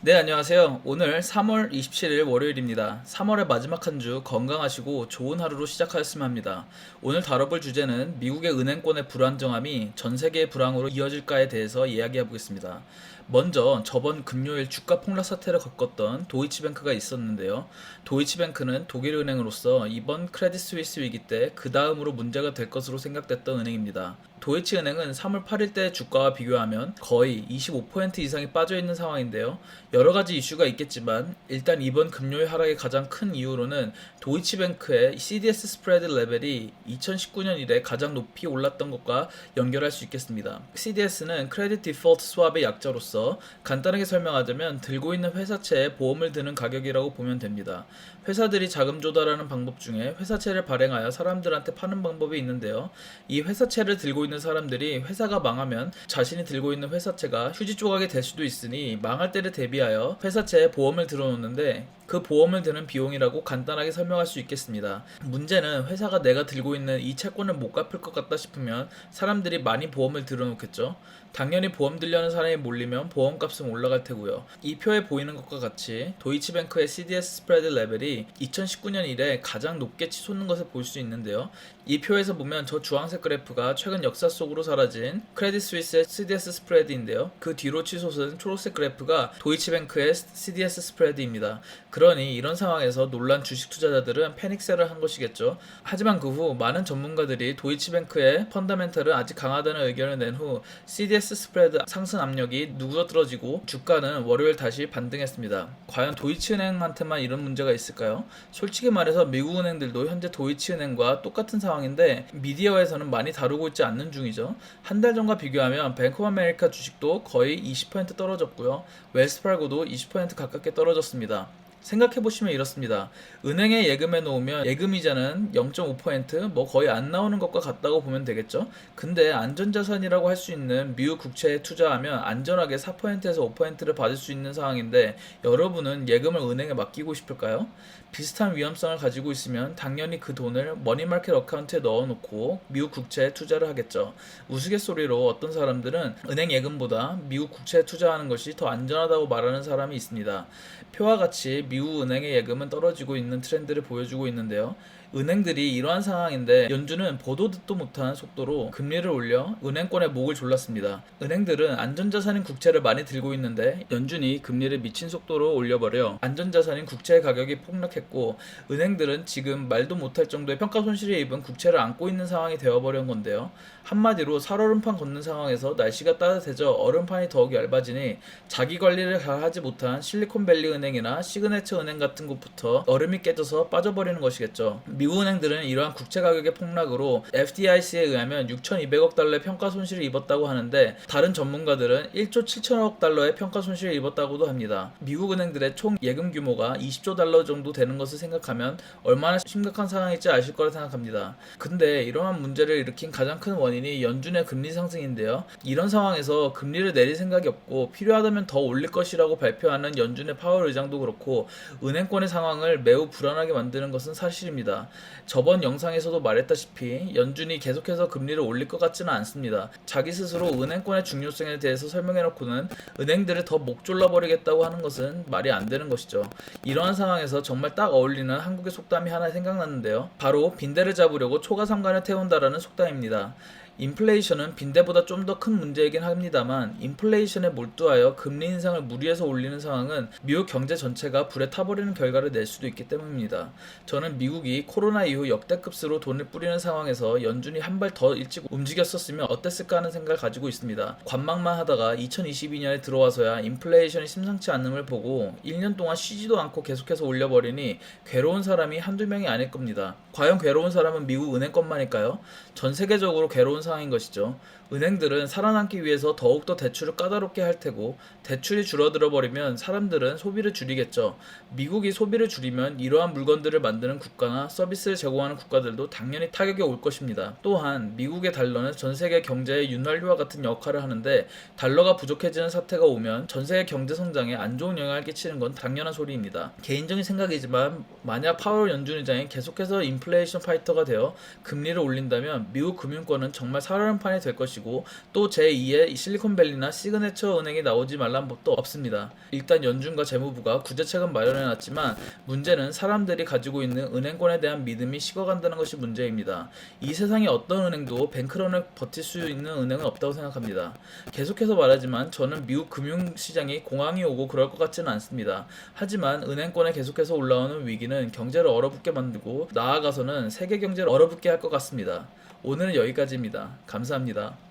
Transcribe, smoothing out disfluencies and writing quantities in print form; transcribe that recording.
네, 안녕하세요. 오늘 3월 27일 월요일입니다. 3월의 마지막 한 주 건강하시고 좋은 하루로 시작하였으면 합니다. 오늘 다뤄볼 주제는 미국의 은행권의 불안정함이 전 세계의 불황으로 이어질까에 대해서 이야기해 보겠습니다. 먼저 저번 금요일 주가 폭락 사태를 겪었던 도이치뱅크가 있었는데요. 도이치뱅크는 독일 은행으로서 이번 크레딧 스위스 위기 때 그 다음으로 문제가 될 것으로 생각됐던 은행입니다. 도이치은행은 3월 8일 때 주가와 비교하면 거의 25% 이상이 빠져 있는 상황인데요. 여러 가지 이슈가 있겠지만 일단 이번 금요일 하락의 가장 큰 이유로는 도이치뱅크의 CDS 스프레드 레벨이 2019년 이래 가장 높이 올랐던 것과 연결할 수 있겠습니다. CDS는 크레딧 디폴트 스왑의 약자로서 간단하게 설명하자면 들고 있는 회사채에 보험을 드는 가격이라고 보면 됩니다. 회사들이 자금 조달하는 방법 중에 회사채를 발행하여 사람들한테 파는 방법이 있는데요. 이 회사채를 들고 있는 사람들이 회사가 망하면 자신이 들고 있는 회사채가 휴지 조각이 될 수도 있으니 망할 때를 대비하여 회사채에 보험을 들어놓는데 그 보험을 드는 비용이라고 간단하게 설명할 수 있겠습니다. 문제는 회사가 내가 들고 있는 이 채권을 못 갚을 것 같다 싶으면 사람들이 많이 보험을 들어놓겠죠. 당연히 보험 들려는 사람이 몰리면 보험값은 올라갈 테고요. 이 표에 보이는 것과 같이 도이치뱅크의 CDS 스프레드 레벨이 2019년 이래 가장 높게 치솟는 것을 볼 수 있는데요. 이 표에서 보면 저 주황색 그래프가 최근 역사 속으로 사라진 크레딧 스위스의 CDS 스프레드인데요. 그 뒤로 치솟은 초록색 그래프가 도이치뱅크의 CDS 스프레드입니다. 그러니 이런 상황에서 놀란 주식 투자자들은 패닉셀을 한 것이겠죠. 하지만 그 후 많은 전문가들이 도이치뱅크의 펀더멘털은 아직 강하다는 의견을 낸 후 CDS 스프레드 상승 압력이 누그러뜨려지고 주가는 월요일 다시 반등했습니다. 과연 도이치은행한테만 이런 문제가 있을까요? 솔직히 말해서 미국 은행들도 현재 도이치은행과 똑같은 상황인데 미디어에서는 많이 다루고 있지 않는 중이죠. 한 달 전과 비교하면 뱅크 오브 아메리카 주식도 거의 20% 떨어졌고요. 웰스파고도 20% 가깝게 떨어졌습니다. 생각해보시면 이렇습니다. 은행에 예금해 놓으면 예금이자는 0.5% 거의 안 나오는 것과 같다고 보면 되겠죠. 근데 안전자산이라고 할 수 있는 미국 국채에 투자하면 안전하게 4%에서 5%를 받을 수 있는 상황인데 여러분은 예금을 은행에 맡기고 싶을까요? 비슷한 위험성을 가지고 있으면 당연히 그 돈을 머니마켓 어카운트에 넣어놓고 미국 국채에 투자를 하겠죠. 우스갯소리로 어떤 사람들은 은행 예금보다 미국 국채에 투자하는 것이 더 안전하다고 말하는 사람이 있습니다. 표와 같이 미국 은행의 예금은 떨어지고 있는 트렌드를 보여주고 있는데요. 은행들이 이러한 상황인데 연준은 보도 듣도 못한 속도로 금리를 올려 은행권의 목을 졸랐습니다. 은행들은 안전자산인 국채를 많이 들고 있는데 연준이 금리를 미친 속도로 올려버려 안전자산인 국채의 가격이 폭락했고 은행들은 지금 말도 못할 정도의 평가 손실을 입은 국채를 안고 있는 상황이 되어버린 건데요. 한마디로 살얼음판 걷는 상황에서 날씨가 따뜻해져 얼음판이 더욱 얇아지니 자기 관리를 잘 하지 못한 실리콘밸리 은행이나 시그네처 은행 같은 곳부터 얼음이 깨져서 빠져버리는 것이겠죠. 미국 은행들은 이러한 국채 가격의 폭락으로 FDIC에 의하면 6,200억 달러의 평가 손실을 입었다고 하는데 다른 전문가들은 1조 7천억 달러의 평가 손실을 입었다고도 합니다. 미국 은행들의 총 예금 규모가 20조 달러 정도 되는 것을 생각하면 얼마나 심각한 상황일지 아실 거라 생각합니다. 근데 이러한 문제를 일으킨 가장 큰 원인이 연준의 금리 상승인데요. 이런 상황에서 금리를 내릴 생각이 없고 필요하다면 더 올릴 것이라고 발표하는 연준의 파월 의장도 그렇고 은행권의 상황을 매우 불안하게 만드는 것은 사실입니다. 저번 영상에서도 말했다시피 연준이 계속해서 금리를 올릴 것 같지는 않습니다. 자기 스스로 은행권의 중요성에 대해서 설명해놓고는 은행들을 더 목 졸라버리겠다고 하는 것은 말이 안 되는 것이죠. 이러한 상황에서 정말 딱 어울리는 한국의 속담이 하나 생각났는데요. 바로 빈대를 잡으려고 초가삼간을 태운다라는 속담입니다. 인플레이션은 빈대보다 좀 더 큰 문제이긴 합니다만 인플레이션에 몰두하여 금리 인상을 무리해서 올리는 상황은 미국 경제 전체가 불에 타버리는 결과를 낼 수도 있기 때문입니다. 저는 미국이 코로나 이후 역대급수로 돈을 뿌리는 상황에서 연준이 한 발 더 일찍 움직였었으면 어땠을까 하는 생각을 가지고 있습니다. 관망만 하다가 2022년에 들어와서야 인플레이션이 심상치 않음을 보고 1년 동안 쉬지도 않고 계속해서 올려버리니 괴로운 사람이 한두 명이 아닐 겁니다. 과연 괴로운 사람은 미국 은행권만일까요? 전 세계적으로 괴로운 상황인 것이죠. 은행들은 살아남기 위해서 더욱더 대출을 까다롭게 할 테고 대출이 줄어들어 버리면 사람들은 소비를 줄이겠죠. 미국이 소비를 줄이면 이러한 물건들을 만드는 국가나 서비스를 제공하는 국가들도 당연히 타격이 올 것입니다. 또한 미국의 달러는 전 세계 경제의 윤활유와 같은 역할을 하는데 달러가 부족해지는 사태가 오면 전 세계 경제 성장에 안 좋은 영향을 끼치는 건 당연한 소리입니다. 개인적인 생각이지만 만약 파월 연준 의장이 계속해서 인플레이션 파이터가 되어 금리를 올린다면 미국 금융권은 정말 살얼음판이 될 것이고 것이고 또 제2의 실리콘밸리나 시그네처 은행이 나오지 말란 법도 없습니다. 일단 연준과 재무부가 구제책은 마련해놨지만 문제는 사람들이 가지고 있는 은행권에 대한 믿음이 식어간다는 것이 문제입니다. 이 세상에 어떤 은행도 뱅크런을 버틸 수 있는 은행은 없다고 생각합니다. 계속해서 말하지만 저는 미국 금융시장이 공황이 오고 그럴 것 같지는 않습니다. 하지만 은행권에 계속해서 올라오는 위기는 경제를 얼어붙게 만들고 나아가서는 세계 경제를 얼어붙게 할 것 같습니다. 오늘은 여기까지입니다. 감사합니다.